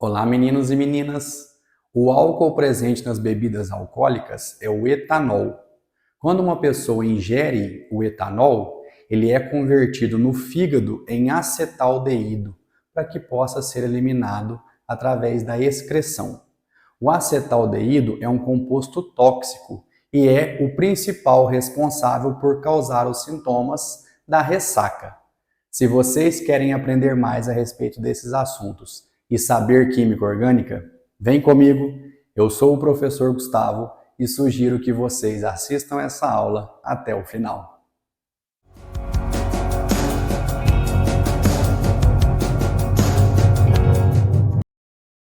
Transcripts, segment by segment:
Olá, meninos e meninas! O álcool presente nas bebidas alcoólicas é o etanol. Quando uma pessoa ingere o etanol, ele é convertido no fígado em acetaldeído, para que possa ser eliminado através da excreção. O acetaldeído é um composto tóxico e é o principal responsável por causar os sintomas da ressaca. Se vocês querem aprender mais a respeito desses assuntos e saber química orgânica, vem comigo. Eu sou o professor Gustavo e sugiro que vocês assistam essa aula até o final.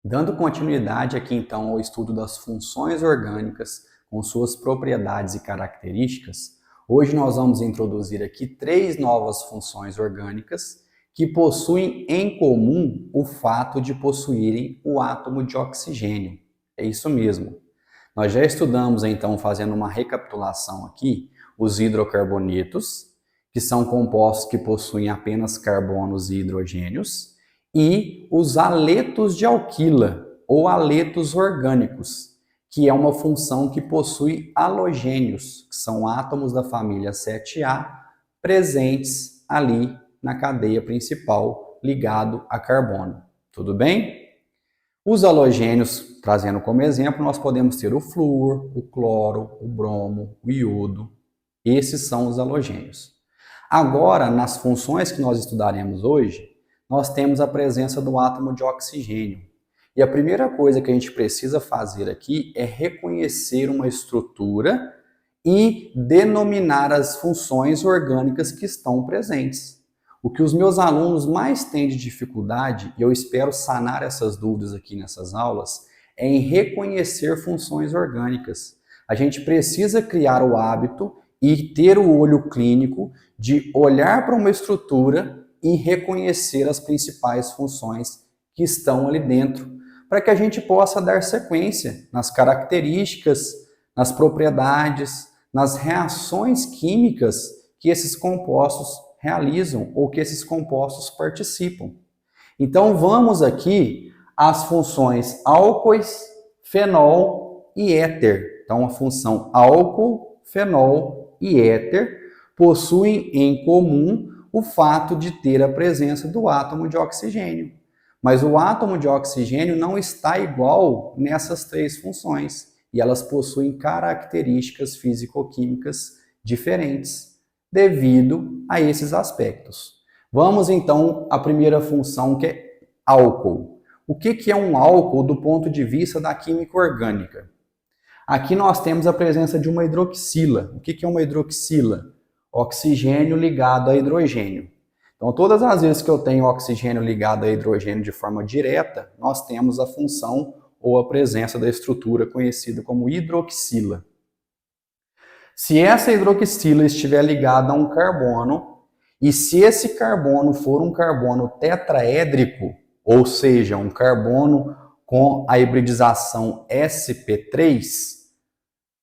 Dando continuidade aqui então ao estudo das funções orgânicas com suas propriedades e características, hoje nós vamos introduzir aqui 3 novas funções orgânicas que possuem em comum o fato de possuírem o átomo de oxigênio. É isso mesmo. Nós já estudamos então, fazendo uma recapitulação aqui, os hidrocarbonetos, que são compostos que possuem apenas carbonos e hidrogênios, e os aletos de alquila, ou aletos orgânicos, que é uma função que possui halogênios, que são átomos da família 7A, presentes ali na cadeia principal, ligado a carbono. Tudo bem? Os halogênios, trazendo como exemplo, nós podemos ter o flúor, o cloro, o bromo, o iodo. Esses são os halogênios. Agora, nas funções que nós estudaremos hoje, nós temos a presença do átomo de oxigênio. E a primeira coisa que a gente precisa fazer aqui é reconhecer uma estrutura e denominar as funções orgânicas que estão presentes. O que os meus alunos mais têm de dificuldade, e eu espero sanar essas dúvidas aqui nessas aulas, é em reconhecer funções orgânicas. A gente precisa criar o hábito e ter o olho clínico de olhar para uma estrutura e reconhecer as principais funções que estão ali dentro, para que a gente possa dar sequência nas características, nas propriedades, nas reações químicas que esses compostos realizam ou que esses compostos participam. Então vamos aqui às funções álcoois, fenol e éter. Então a função álcool, fenol e éter possuem em comum o fato de ter a presença do átomo de oxigênio. Mas o átomo de oxigênio não está igual nessas 3 funções e elas possuem características físico-químicas diferentes devido a esses aspectos. Vamos então à primeira função, que é álcool. O que é um álcool do ponto de vista da química orgânica? Aqui nós temos a presença de uma hidroxila. O que é uma hidroxila? Oxigênio ligado a hidrogênio. Então, todas as vezes que eu tenho oxigênio ligado a hidrogênio de forma direta, nós temos a função ou a presença da estrutura conhecida como hidroxila. Se essa hidroxila estiver ligada a um carbono, e se esse carbono for um carbono tetraédrico, ou seja, um carbono com a hibridização sp3,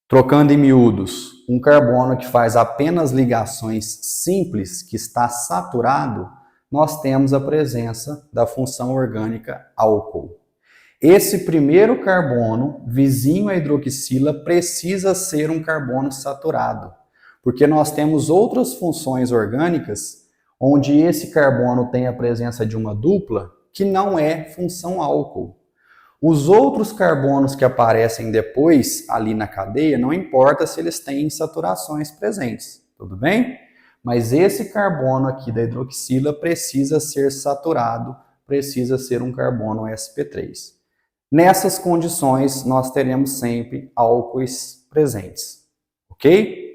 trocando em miúdos, um carbono que faz apenas ligações simples, que está saturado, nós temos a presença da função orgânica álcool. Esse primeiro carbono, vizinho à hidroxila, precisa ser um carbono saturado, porque nós temos outras funções orgânicas onde esse carbono tem a presença de uma dupla que não é função álcool. Os outros carbonos que aparecem depois ali na cadeia, não importa se eles têm saturações presentes, tudo bem? Mas esse carbono aqui da hidroxila precisa ser saturado, precisa ser um carbono sp3. Nessas condições, nós teremos sempre álcoois presentes, ok?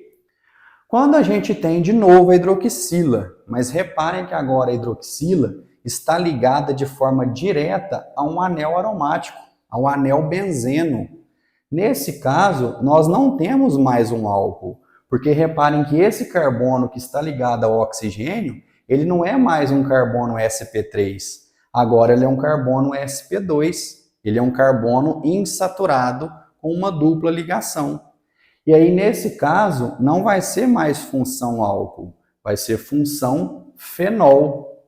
Quando a gente tem de novo a hidroxila, mas reparem que agora a hidroxila está ligada de forma direta a um anel aromático, ao anel benzeno. Nesse caso, nós não temos mais um álcool, porque reparem que esse carbono que está ligado ao oxigênio, ele não é mais um carbono sp3, agora ele é um carbono sp2, ele é um carbono insaturado com uma dupla ligação. E aí, nesse caso, não vai ser mais função álcool, vai ser função fenol.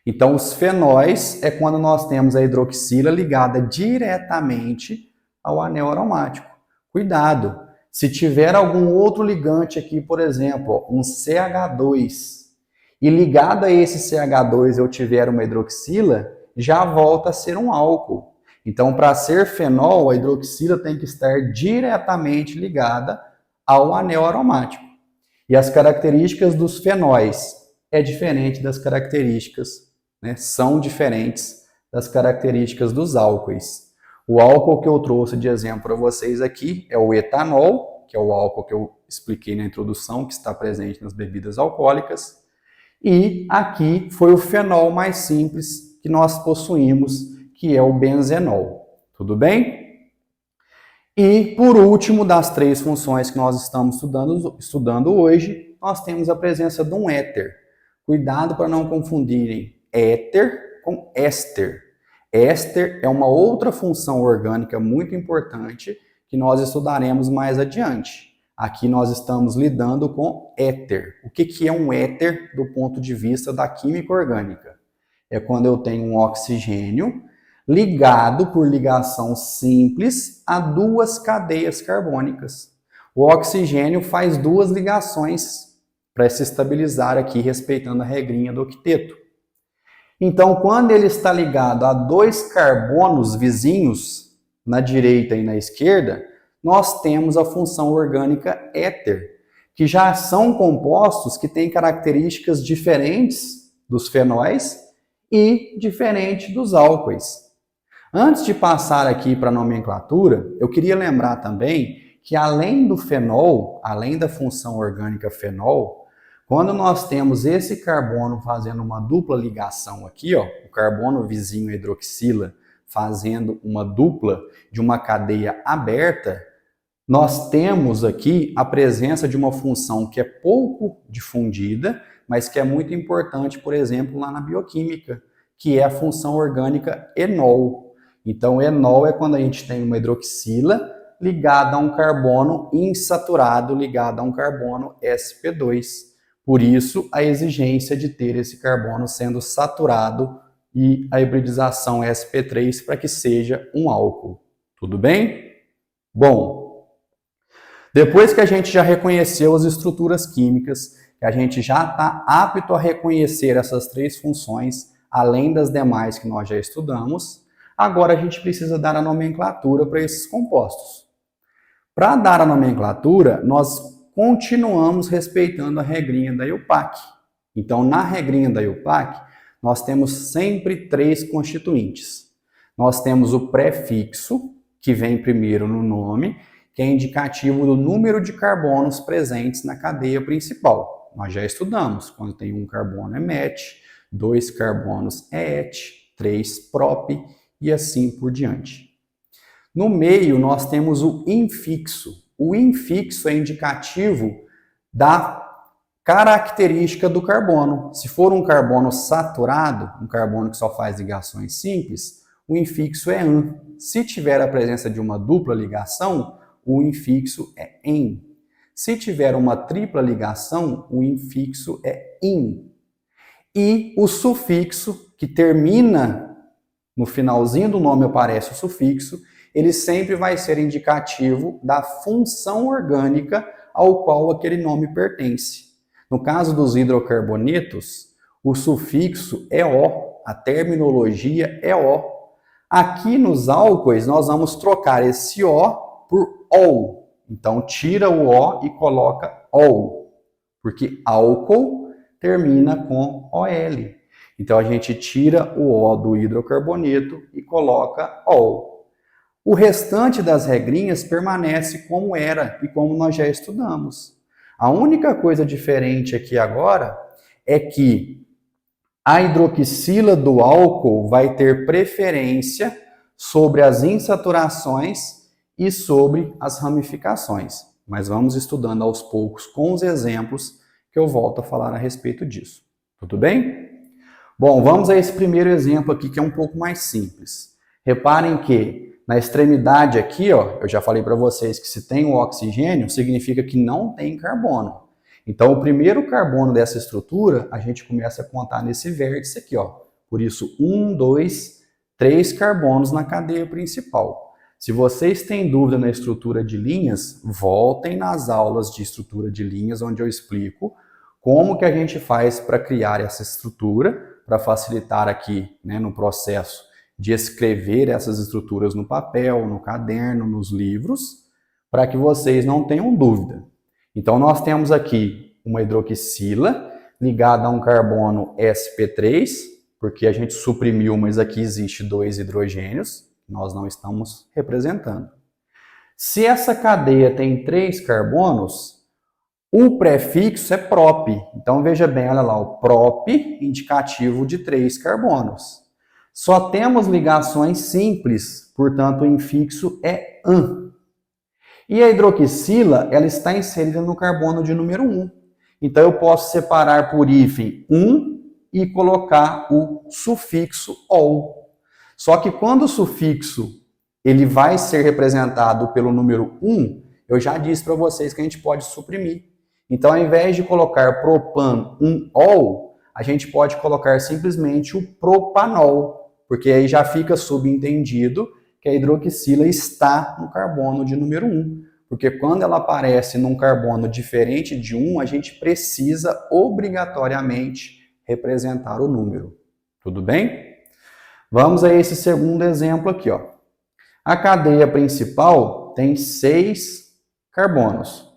Então, os fenóis é quando nós temos a hidroxila ligada diretamente ao anel aromático. Cuidado, se tiver algum outro ligante aqui, por exemplo, um CH2, e ligado a esse CH2 eu tiver uma hidroxila, já volta a ser um álcool. Então, para ser fenol, a hidroxila tem que estar diretamente ligada ao anel aromático. E as características dos fenóis é diferente das características, né? São diferentes das características dos álcoois. O álcool que eu trouxe de exemplo para vocês aqui é o etanol, que é o álcool que eu expliquei na introdução, que está presente nas bebidas alcoólicas. E aqui foi o fenol mais simples que nós possuímos, que é o benzenol. Tudo bem? E, por último, das três funções que nós estamos estudando hoje, nós temos a presença de um éter. Cuidado para não confundirem éter com éster. Éster é uma outra função orgânica muito importante que nós estudaremos mais adiante. Aqui nós estamos lidando com éter. O que é um éter do ponto de vista da química orgânica? É quando eu tenho um oxigênio ligado por ligação simples a duas cadeias carbônicas. O oxigênio faz duas ligações para se estabilizar aqui, respeitando a regrinha do octeto. Então, quando ele está ligado a dois carbonos vizinhos, na direita e na esquerda, nós temos a função orgânica éter, que já são compostos que têm características diferentes dos fenóis e diferente dos álcoois. Antes de passar aqui para a nomenclatura, eu queria lembrar também que além do fenol, além da função orgânica fenol, quando nós temos esse carbono fazendo uma dupla ligação aqui, ó, o carbono vizinho hidroxila fazendo uma dupla de uma cadeia aberta, nós temos aqui a presença de uma função que é pouco difundida, mas que é muito importante, por exemplo, lá na bioquímica, que é a função orgânica enol. Então, enol é quando a gente tem uma hidroxila ligada a um carbono insaturado ligado a um carbono sp2. Por isso, a exigência de ter esse carbono sendo saturado e a hibridização sp3 para que seja um álcool. Tudo bem? Bom, depois que a gente já reconheceu as estruturas químicas, que a gente já está apto a reconhecer essas três funções, além das demais que nós já estudamos, agora a gente precisa dar a nomenclatura para esses compostos. Para dar a nomenclatura, nós continuamos respeitando a regrinha da IUPAC. Então, na regrinha da IUPAC, nós temos sempre três constituintes. Nós temos o prefixo, que vem primeiro no nome, que é indicativo do número de carbonos presentes na cadeia principal. Nós já estudamos, quando tem um carbono é met, 2 carbonos é et, 3 prop e assim por diante. No meio, nós temos o infixo. O infixo é indicativo da característica do carbono. Se for um carbono saturado, um carbono que só faz ligações simples, o infixo é an. Se tiver a presença de uma dupla ligação, o infixo é en. Se tiver uma tripla ligação, o infixo é in. E o sufixo, que termina no finalzinho do nome aparece o sufixo, ele sempre vai ser indicativo da função orgânica ao qual aquele nome pertence. No caso dos hidrocarbonetos, o sufixo é O, a terminologia é O. Aqui nos álcoois, nós vamos trocar esse O por OL. Então, tira o O e coloca OL, porque álcool termina com OL. Então, a gente tira o O do hidrocarboneto e coloca OL. O restante das regrinhas permanece como era e como nós já estudamos. A única coisa diferente aqui agora é que a hidroxila do álcool vai ter preferência sobre as insaturações e sobre as ramificações. Mas vamos estudando aos poucos com os exemplos que eu volto a falar a respeito disso. Tudo bem? Bom, vamos a esse primeiro exemplo aqui que é um pouco mais simples. Reparem que na extremidade aqui, ó, eu já falei para vocês que se tem o oxigênio, significa que não tem carbono. Então, o primeiro carbono dessa estrutura, a gente começa a contar nesse vértice aqui, ó. Por isso, 1, 2, 3 carbonos na cadeia principal. Se vocês têm dúvida na estrutura de linhas, voltem nas aulas de estrutura de linhas, onde eu explico como que a gente faz para criar essa estrutura, para facilitar aqui, né, no processo de escrever essas estruturas no papel, no caderno, nos livros, para que vocês não tenham dúvida. Então, nós temos aqui uma hidroxila ligada a um carbono sp3, porque a gente suprimiu, mas aqui existe 2 hidrogênios, que nós não estamos representando. Se essa cadeia tem 3 carbonos, o prefixo é prop. Então, veja bem, olha lá, o prop, indicativo de 3 carbonos. Só temos ligações simples, portanto, o infixo é an. E a hidroxila, ela está inserida no carbono de número 1. Então, eu posso separar por hífen 1 e colocar o sufixo ol. Só que quando o sufixo ele vai ser representado pelo número 1, eu já disse para vocês que a gente pode suprimir. Então, ao invés de colocar propan 1ol, a gente pode colocar simplesmente o propanol, porque aí já fica subentendido que a hidroxila está no carbono de número 1. Porque quando ela aparece num carbono diferente de 1, a gente precisa obrigatoriamente representar o número. Tudo bem? Vamos a esse segundo exemplo aqui, ó. A cadeia principal tem 6 carbonos.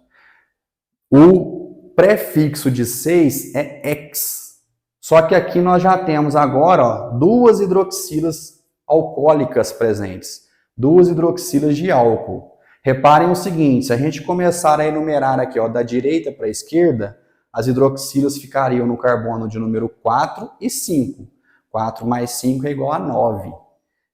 O prefixo de 6 é ex. Só que aqui nós já temos agora, ó, 2 hidroxilas alcoólicas presentes. 2 hidroxilas de álcool. Reparem o seguinte, se a gente começar a enumerar aqui, ó, da direita para a esquerda, as hidroxilas ficariam no carbono de número 4 e 5. 4 mais 5 é igual a 9.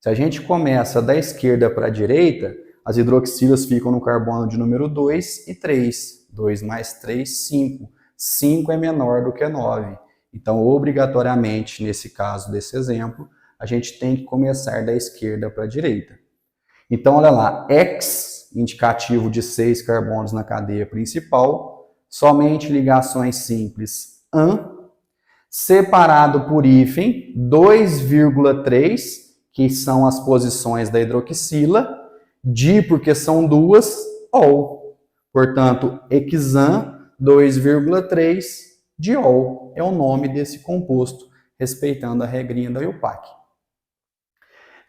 Se a gente começa da esquerda para a direita, as hidroxilas ficam no carbono de número 2 e 3. 2 mais 3, 5. 5 é menor do que 9. Então, obrigatoriamente, nesse caso desse exemplo, a gente tem que começar da esquerda para a direita. Então, olha lá, ex, indicativo de 6 carbonos na cadeia principal, somente ligações simples an, separado por hífen 2,3, que são as posições da hidroxila, di, porque são 2, ol. Portanto, hexan 2,3 diol é o nome desse composto, respeitando a regrinha da IUPAC.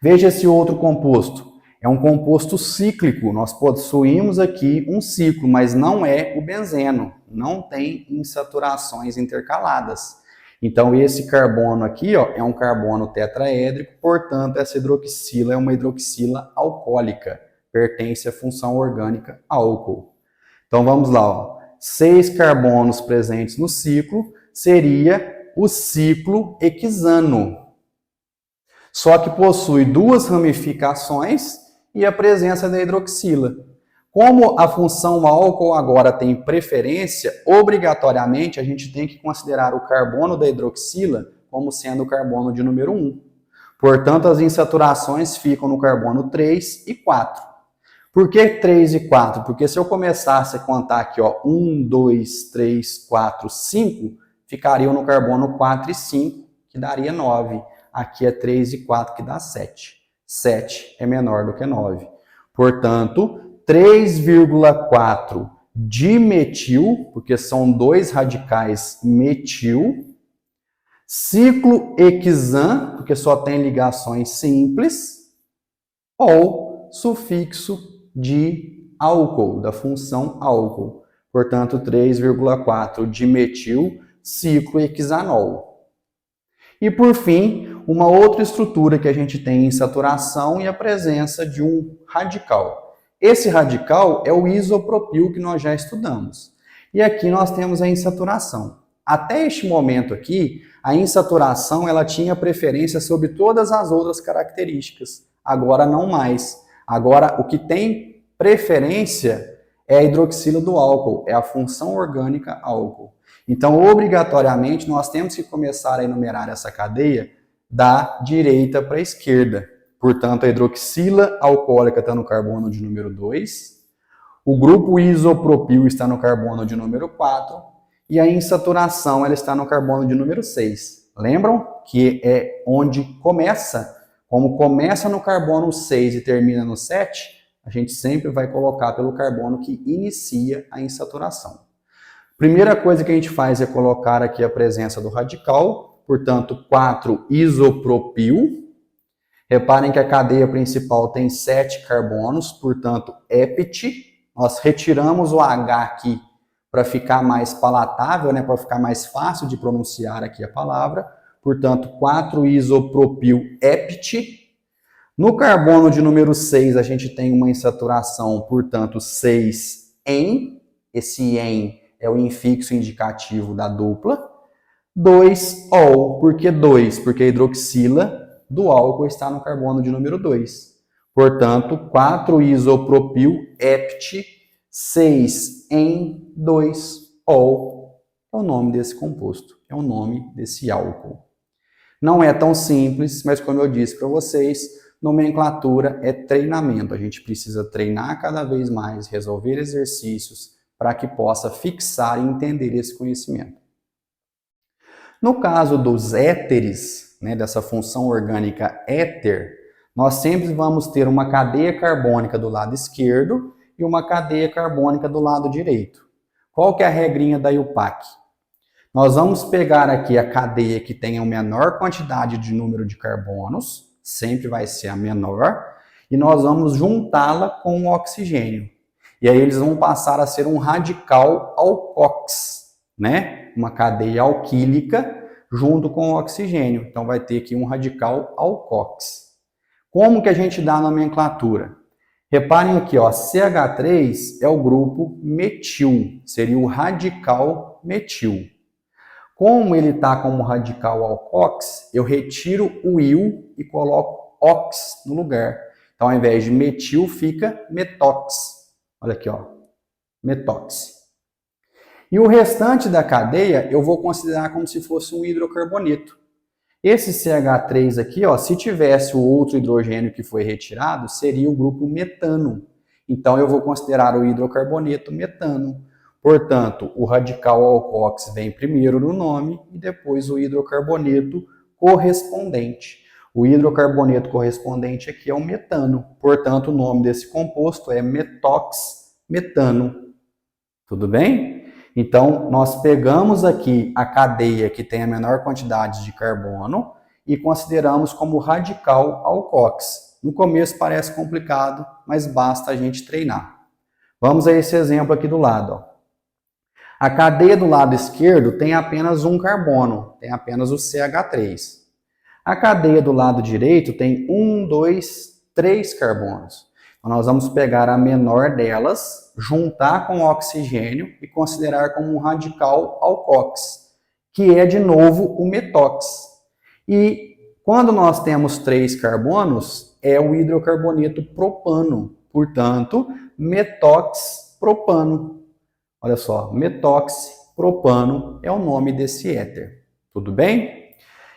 Veja esse outro composto. É um composto cíclico. Nós possuímos aqui um ciclo, mas não é o benzeno. Não tem insaturações intercaladas. Então, esse carbono aqui, ó, é um carbono tetraédrico, portanto, essa hidroxila é uma hidroxila alcoólica. Pertence à função orgânica álcool. Então, vamos lá. Ó. 6 carbonos presentes no ciclo seria o ciclo hexano. Só que possui 2 ramificações e a presença da hidroxila. Como a função álcool agora tem preferência, obrigatoriamente a gente tem que considerar o carbono da hidroxila como sendo o carbono de número 1. Portanto, as insaturações ficam no carbono 3 e 4. Por que 3 e 4? Porque se eu começasse a contar aqui, ó, 1, 2, 3, 4, 5, ficariam no carbono 4 e 5, que daria 9. Aqui é 3 e 4, que dá 7. 7 é menor do que 9. Portanto, 3,4 dimetil, porque são 2 radicais metil, ciclo hexan, porque só tem ligações simples, ou sufixo de álcool, da função álcool. Portanto, 3,4 dimetil, ciclo hexanol. E por fim, uma outra estrutura que a gente tem em saturação e a presença de um radical. Esse radical é o isopropil que nós já estudamos. E aqui nós temos a insaturação. Até este momento aqui, a insaturação ela tinha preferência sobre todas as outras características. Agora não mais. Agora o que tem preferência é a hidroxila do álcool, é a função orgânica álcool. Então, obrigatoriamente, nós temos que começar a enumerar essa cadeia da direita para a esquerda. Portanto, a hidroxila alcoólica está no carbono de número 2, o grupo isopropil está no carbono de número 4 e a insaturação ela está no carbono de número 6. Lembram que é onde começa, como começa no carbono 6 e termina no 7, a gente sempre vai colocar pelo carbono que inicia a insaturação. Primeira coisa que a gente faz é colocar aqui a presença do radical, portanto 4-isopropil. Reparem que a cadeia principal tem 7 carbonos, portanto ept. Nós retiramos o H aqui para ficar mais palatável, né, para ficar mais fácil de pronunciar aqui a palavra. Portanto, 4-isopropil ept. No carbono de número 6, a gente tem uma insaturação, portanto, 6-en. Esse en é o infixo indicativo da dupla. 2-ol. Por que 2? Porque a hidroxila do álcool está no carbono de número 2. Portanto, 4-isopropil ept 6-en-2-ol é o nome desse composto, é o nome desse álcool. Não é tão simples, mas como eu disse para vocês, nomenclatura é treinamento. A gente precisa treinar cada vez mais, resolver exercícios para que possa fixar e entender esse conhecimento. No caso dos éteres, né, dessa função orgânica éter, nós sempre vamos ter uma cadeia carbônica do lado esquerdo e uma cadeia carbônica do lado direito. Qual que é a regrinha da IUPAC? Nós vamos pegar aqui a cadeia que tem a menor quantidade de número de carbonos, sempre vai ser a menor, e nós vamos juntá-la com o oxigênio. E aí eles vão passar a ser um radical alcox, né? Uma cadeia alquílica junto com o oxigênio. Então vai ter aqui um radical alcox. Como que a gente dá a nomenclatura? Reparem aqui, ó, CH3 é o grupo metil, seria o radical metil. Como ele está como radical alcox, eu retiro o il e coloco ox no lugar. Então, ao invés de metil, fica metox. Olha aqui, ó, metox. E o restante da cadeia eu vou considerar como se fosse um hidrocarboneto. Esse CH3 aqui, ó, se tivesse o outro hidrogênio que foi retirado, seria o grupo metano. Então, eu vou considerar o hidrocarboneto metano. Portanto, o radical alcox vem primeiro no nome e depois o hidrocarboneto correspondente. O hidrocarboneto correspondente aqui é o metano. Portanto, o nome desse composto é metox-metano. Tudo bem? Então, nós pegamos aqui a cadeia que tem a menor quantidade de carbono e consideramos como radical alcox. No começo parece complicado, mas basta a gente treinar. Vamos a esse exemplo aqui do lado, ó. A cadeia do lado esquerdo tem apenas um carbono, tem apenas o CH3. A cadeia do lado direito tem 1, 2, 3 carbonos. Então, nós vamos pegar a menor delas, juntar com o oxigênio e considerar como um radical alcox, que é, de novo, o metox. E quando nós temos 3 carbonos, é o hidrocarboneto propano, portanto, metox-propano. Olha só, metox-propano é o nome desse éter. Tudo bem?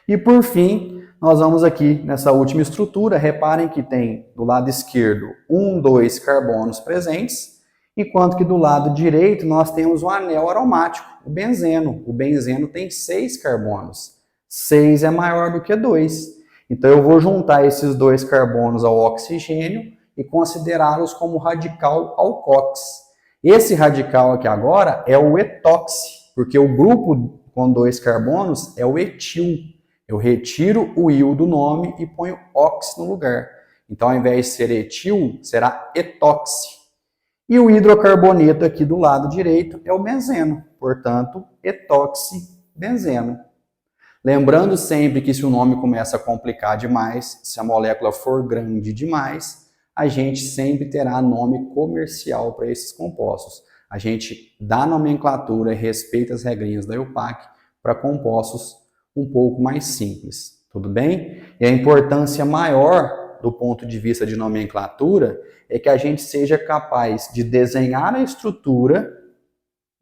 E por fim, nós vamos aqui nessa última estrutura. Reparem que tem do lado esquerdo 1, 2 carbonos presentes, enquanto que do lado direito nós temos um anel aromático, o benzeno. O benzeno tem 6 carbonos. 6 é maior do que 2. Então eu vou juntar esses 2 carbonos ao oxigênio e considerá-los como radical alcox. Esse radical aqui agora é o etoxi, porque o grupo com 2 carbonos é o etil. Eu retiro o il do nome e ponho ox no lugar. Então, ao invés de ser etil, será etoxi. E o hidrocarboneto aqui do lado direito é o benzeno. Portanto, etoxi-benzeno. Lembrando sempre que se o nome começa a complicar demais, se a molécula for grande demais, a gente sempre terá nome comercial para esses compostos. A gente dá nomenclatura e respeita as regrinhas da IUPAC para compostos um pouco mais simples, tudo bem? E a importância maior do ponto de vista de nomenclatura é que a gente seja capaz de desenhar a estrutura,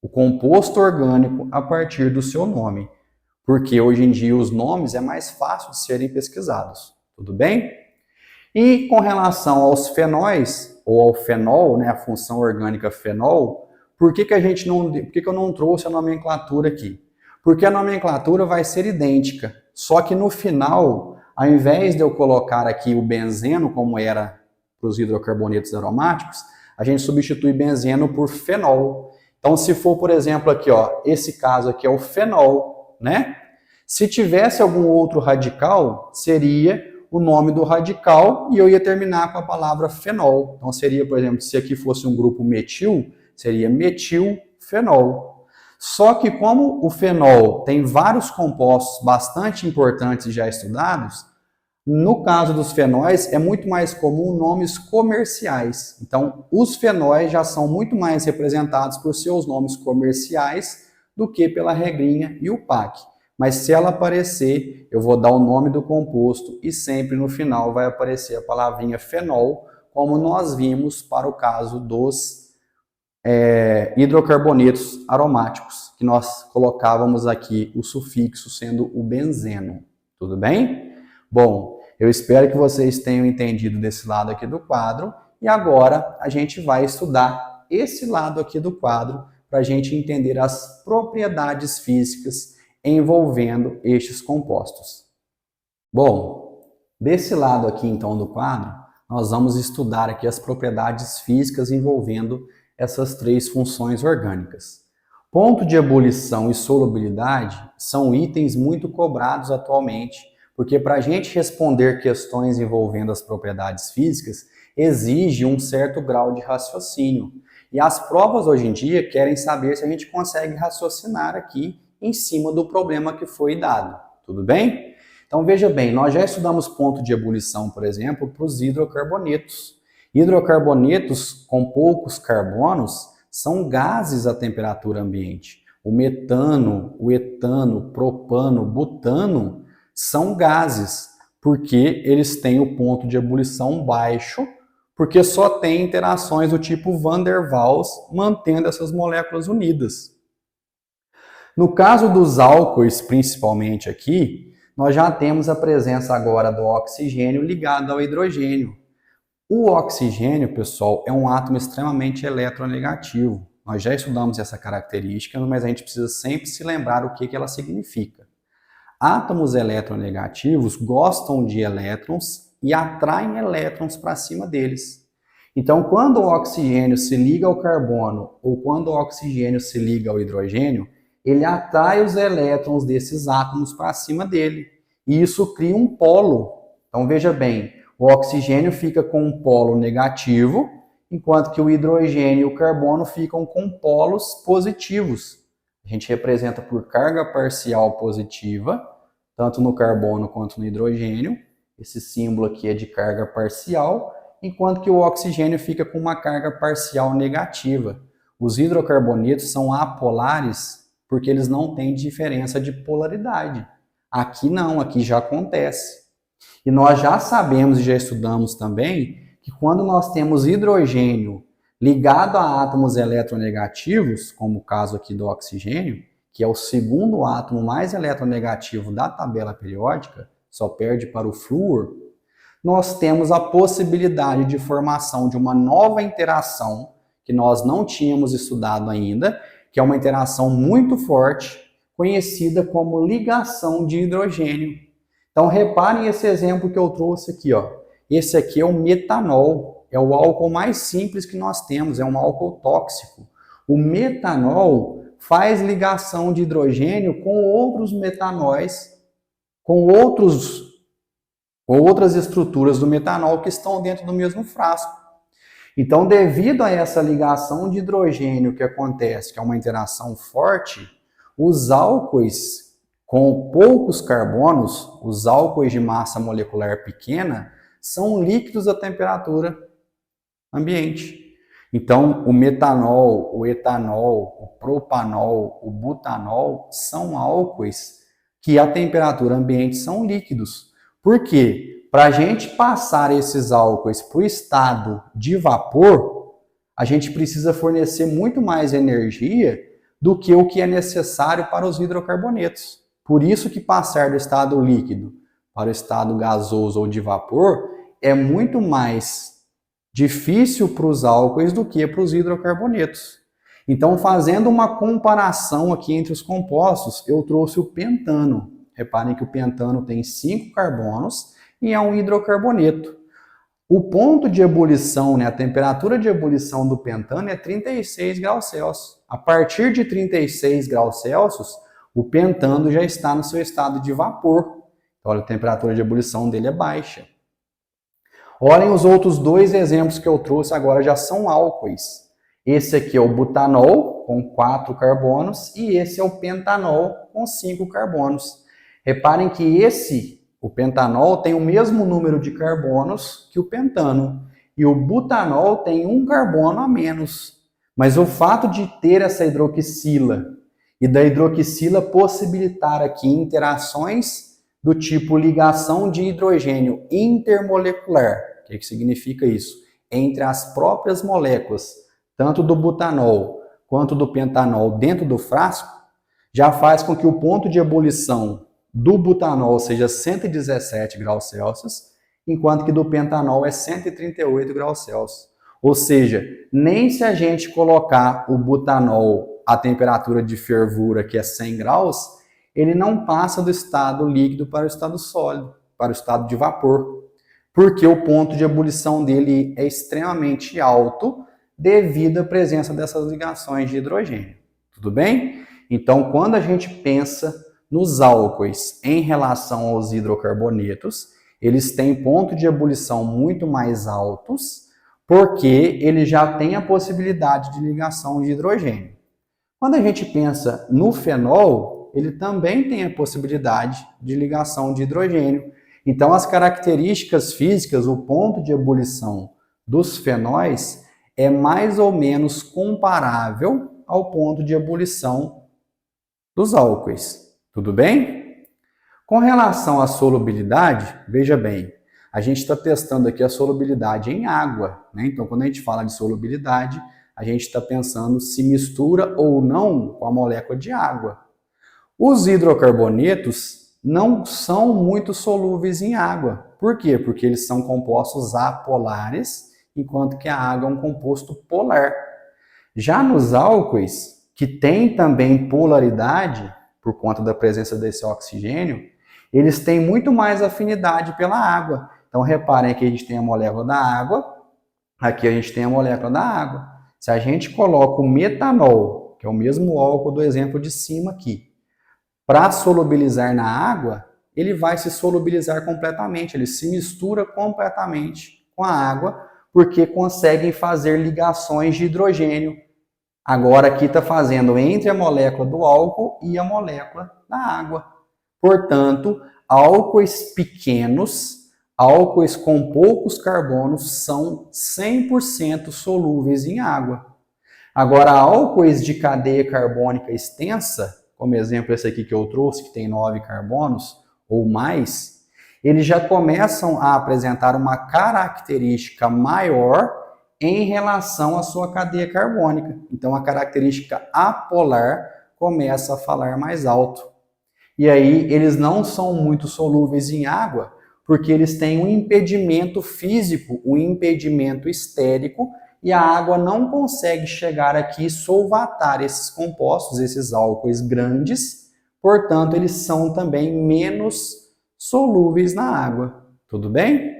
o composto orgânico, a partir do seu nome. Porque hoje em dia os nomes é mais fácil de serem pesquisados, tudo bem? E com relação aos fenóis, ou ao fenol, né, a função orgânica fenol, por que eu não trouxe a nomenclatura aqui? Porque a nomenclatura vai ser idêntica, Só que no final, ao invés de eu colocar aqui o benzeno, como era para os hidrocarbonetos aromáticos, a gente substitui benzeno por fenol. Então, se for, por exemplo, aqui, ó, esse caso aqui é o fenol, né? Se tivesse algum outro radical, seria o nome do radical e eu ia terminar com a palavra fenol. Então, seria, por exemplo, se aqui fosse um grupo metil, seria metilfenol. Só que como o fenol tem vários compostos bastante importantes já estudados, no caso dos fenóis é muito mais comum nomes comerciais. Então, os fenóis já são muito mais representados por seus nomes comerciais do que pela regrinha e o PAC. Mas se ela aparecer, eu vou dar o nome do composto e sempre no final vai aparecer a palavrinha fenol, como nós vimos para o caso dos hidrocarbonetos aromáticos, que nós colocávamos aqui o sufixo sendo o benzeno. Tudo bem? Bom, eu espero que vocês tenham entendido desse lado aqui do quadro e agora a gente vai estudar esse lado aqui do quadro para a gente entender as propriedades físicas envolvendo estes compostos. Bom, desse lado aqui então do quadro, nós vamos estudar aqui as propriedades físicas envolvendo essas três funções orgânicas. Ponto de ebulição e solubilidade são itens muito cobrados atualmente, porque para a gente responder questões envolvendo as propriedades físicas, exige um certo grau de raciocínio. E as provas hoje em dia querem saber se a gente consegue raciocinar aqui em cima do problema que foi dado. Tudo bem? Então veja bem, nós já estudamos ponto de ebulição, por exemplo, para os hidrocarbonetos. Hidrocarbonetos com poucos carbonos são gases à temperatura ambiente. O metano, o etano, propano, butano são gases, porque eles têm o ponto de ebulição baixo, porque só tem interações do tipo Van der Waals mantendo essas moléculas unidas. No caso dos álcoois, principalmente aqui, nós já temos a presença agora do oxigênio ligado ao hidrogênio. O oxigênio, pessoal, é um átomo extremamente eletronegativo. Nós já estudamos essa característica, mas a gente precisa sempre se lembrar o que ela significa. Átomos eletronegativos gostam de elétrons e atraem elétrons para cima deles. Então, quando o oxigênio se liga ao carbono ou quando o oxigênio se liga ao hidrogênio, ele atrai os elétrons desses átomos para cima dele. E isso cria um polo. Então, veja bem, o oxigênio fica com um polo negativo, enquanto que o hidrogênio e o carbono ficam com polos positivos. A gente representa por carga parcial positiva, tanto no carbono quanto no hidrogênio. Esse símbolo aqui é de carga parcial, enquanto que o oxigênio fica com uma carga parcial negativa. Os hidrocarbonetos são apolares porque eles não têm diferença de polaridade. Aqui não, aqui já acontece. E nós já sabemos e já estudamos também que quando nós temos hidrogênio ligado a átomos eletronegativos, como o caso aqui do oxigênio, que é o segundo átomo mais eletronegativo da tabela periódica, só perde para o flúor, nós temos a possibilidade de formação de uma nova interação que nós não tínhamos estudado ainda, que é uma interação muito forte, conhecida como ligação de hidrogênio. Então reparem esse exemplo que eu trouxe aqui, ó. Esse aqui é o metanol, é o álcool mais simples que nós temos, é um álcool tóxico. O metanol faz ligação de hidrogênio com outros metanóis, com outras estruturas do metanol que estão dentro do mesmo frasco. Então, devido a essa ligação de hidrogênio que acontece, que é uma interação forte, os álcoois com poucos carbonos, os álcoois de massa molecular pequena, são líquidos à temperatura ambiente. Então, o metanol, o etanol, o propanol, o butanol são álcoois que à temperatura ambiente são líquidos. Por quê? Para a gente passar esses álcoois para o estado de vapor, a gente precisa fornecer muito mais energia do que o que é necessário para os hidrocarbonetos. Por isso que passar do estado líquido para o estado gasoso ou de vapor é muito mais difícil para os álcoois do que para os hidrocarbonetos. Então, fazendo uma comparação aqui entre os compostos, eu trouxe o pentano. Reparem que o pentano tem 5 carbonos e é um hidrocarboneto. O ponto de ebulição, a temperatura de ebulição do pentano é 36 graus Celsius. A partir de 36 graus Celsius, o pentano já está no seu estado de vapor. Então, olha, a temperatura de ebulição dele é baixa. Olhem os outros dois exemplos que eu trouxe agora, já são álcoois. Esse aqui é o butanol, com 4 carbonos, e esse é o pentanol, com 5 carbonos. Reparem que o pentanol tem o mesmo número de carbonos que o pentano, e o butanol tem 1 carbono a menos. Mas o fato de ter essa hidroxila e da hidroxila possibilitar aqui interações do tipo ligação de hidrogênio intermolecular. O que significa isso? Entre as próprias moléculas, tanto do butanol quanto do pentanol dentro do frasco, já faz com que o ponto de ebulição do butanol seja 117 graus Celsius, enquanto que do pentanol é 138 graus Celsius. Ou seja, nem se a gente colocar o butanol a temperatura de fervura, que é 100 graus, ele não passa do estado líquido para o estado sólido, para o estado de vapor, porque o ponto de ebulição dele é extremamente alto devido à presença dessas ligações de hidrogênio. Tudo bem? Então, quando a gente pensa nos álcoois em relação aos hidrocarbonetos, eles têm ponto de ebulição muito mais altos, porque ele já tem a possibilidade de ligação de hidrogênio. Quando a gente pensa no fenol, ele também tem a possibilidade de ligação de hidrogênio. Então, as características físicas, o ponto de ebulição dos fenóis é mais ou menos comparável ao ponto de ebulição dos álcoois. Tudo bem? Com relação à solubilidade, veja bem, a gente está testando aqui a solubilidade em água, né? Então, quando a gente fala de solubilidade, a gente está pensando se mistura ou não com a molécula de água. Os hidrocarbonetos não são muito solúveis em água. Por quê? Porque eles são compostos apolares, enquanto que a água é um composto polar. Já nos álcoois, que tem também polaridade, por conta da presença desse oxigênio, eles têm muito mais afinidade pela água. Então, reparem que a gente tem a molécula da água, aqui a gente tem a molécula da água. Se a gente coloca o metanol, que é o mesmo álcool do exemplo de cima aqui, para solubilizar na água, ele vai se solubilizar completamente, ele se mistura completamente com a água, porque conseguem fazer ligações de hidrogênio. Agora aqui está fazendo entre a molécula do álcool e a molécula da água. Portanto, álcoois pequenos, álcoois com poucos carbonos, são 100% solúveis em água. Agora, álcoois de cadeia carbônica extensa, como exemplo esse aqui que eu trouxe, que tem 9 carbonos ou mais, eles já começam a apresentar uma característica maior em relação à sua cadeia carbônica. Então, a característica apolar começa a falar mais alto. E aí, eles não são muito solúveis em água, porque eles têm um impedimento físico, um impedimento estérico, e a água não consegue chegar aqui e solvatar esses compostos, esses álcoois grandes, portanto, eles são também menos solúveis na água. Tudo bem?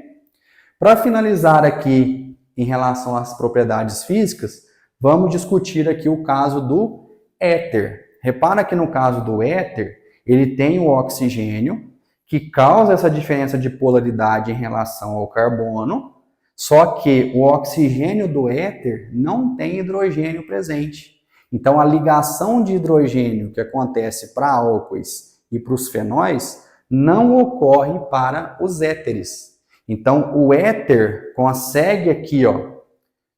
Para finalizar aqui em relação às propriedades físicas, vamos discutir aqui o caso do éter. Repara que no caso do éter, ele tem o oxigênio, que causa essa diferença de polaridade em relação ao carbono, só que o oxigênio do éter não tem hidrogênio presente. Então, a ligação de hidrogênio que acontece para álcoois e para os fenóis não ocorre para os éteres. Então, o éter consegue aqui,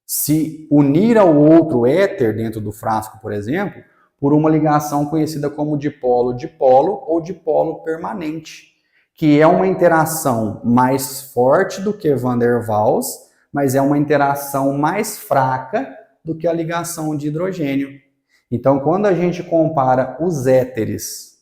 se unir ao outro éter dentro do frasco, por exemplo, por uma ligação conhecida como dipolo-dipolo ou dipolo permanente, que é uma interação mais forte do que Van der Waals, mas é uma interação mais fraca do que a ligação de hidrogênio. Então, quando a gente compara os éteres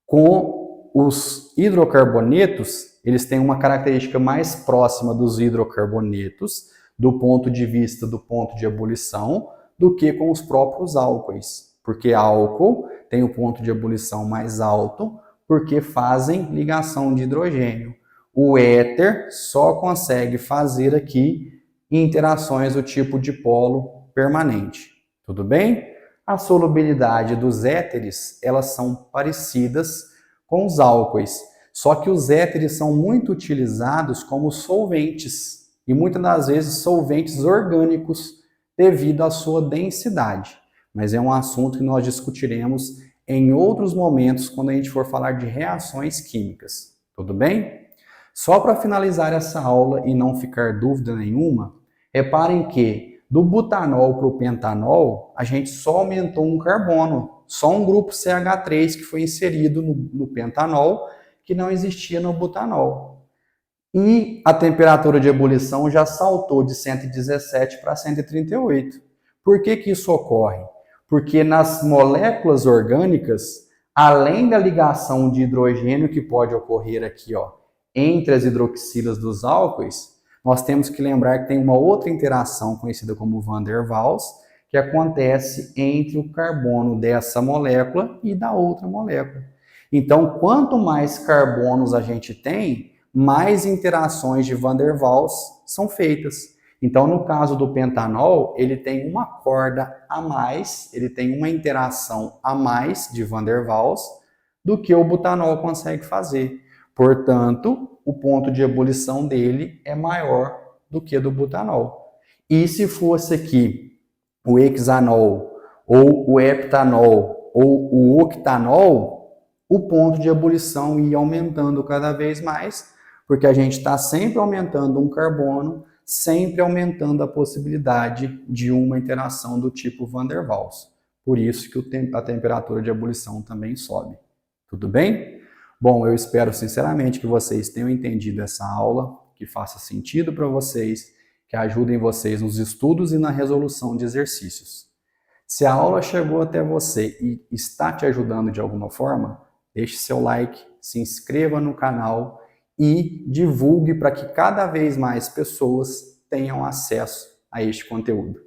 com os hidrocarbonetos, eles têm uma característica mais próxima dos hidrocarbonetos, do ponto de vista do ponto de ebulição, do que com os próprios álcoois. Porque álcool tem o ponto de ebulição mais alto, porque fazem ligação de hidrogênio. O éter só consegue fazer aqui interações do tipo dipolo permanente. Tudo bem? A solubilidade dos éteres, elas são parecidas com os álcoois, só que os éteres são muito utilizados como solventes, e muitas das vezes solventes orgânicos devido à sua densidade. Mas é um assunto que nós discutiremos em outros momentos quando a gente for falar de reações químicas. Tudo bem? Só para finalizar essa aula e não ficar dúvida nenhuma, reparem que do butanol para o pentanol, a gente só aumentou um carbono, só um grupo CH3 que foi inserido no pentanol, que não existia no butanol. E a temperatura de ebulição já saltou de 117 para 138. Por que que isso ocorre? Porque nas moléculas orgânicas, além da ligação de hidrogênio que pode ocorrer aqui, ó, entre as hidroxilas dos álcoois, nós temos que lembrar que tem uma outra interação conhecida como Van der Waals, que acontece entre o carbono dessa molécula e da outra molécula. Então, quanto mais carbonos a gente tem, mais interações de Van der Waals são feitas. Então, no caso do pentanol, ele tem uma corda a mais, ele tem uma interação a mais de Van der Waals do que o butanol consegue fazer. Portanto, o ponto de ebulição dele é maior do que do butanol. E se fosse aqui o hexanol, ou o heptanol, ou o octanol, o ponto de ebulição ia aumentando cada vez mais, porque a gente está sempre aumentando um carbono, sempre aumentando a possibilidade de uma interação do tipo Van der Waals. Por isso que a temperatura de ebulição também sobe. Tudo bem? Bom, eu espero sinceramente que vocês tenham entendido essa aula, que faça sentido para vocês, que ajudem vocês nos estudos e na resolução de exercícios. Se a aula chegou até você e está te ajudando de alguma forma, deixe seu like, se inscreva no canal e divulgue para que cada vez mais pessoas tenham acesso a este conteúdo.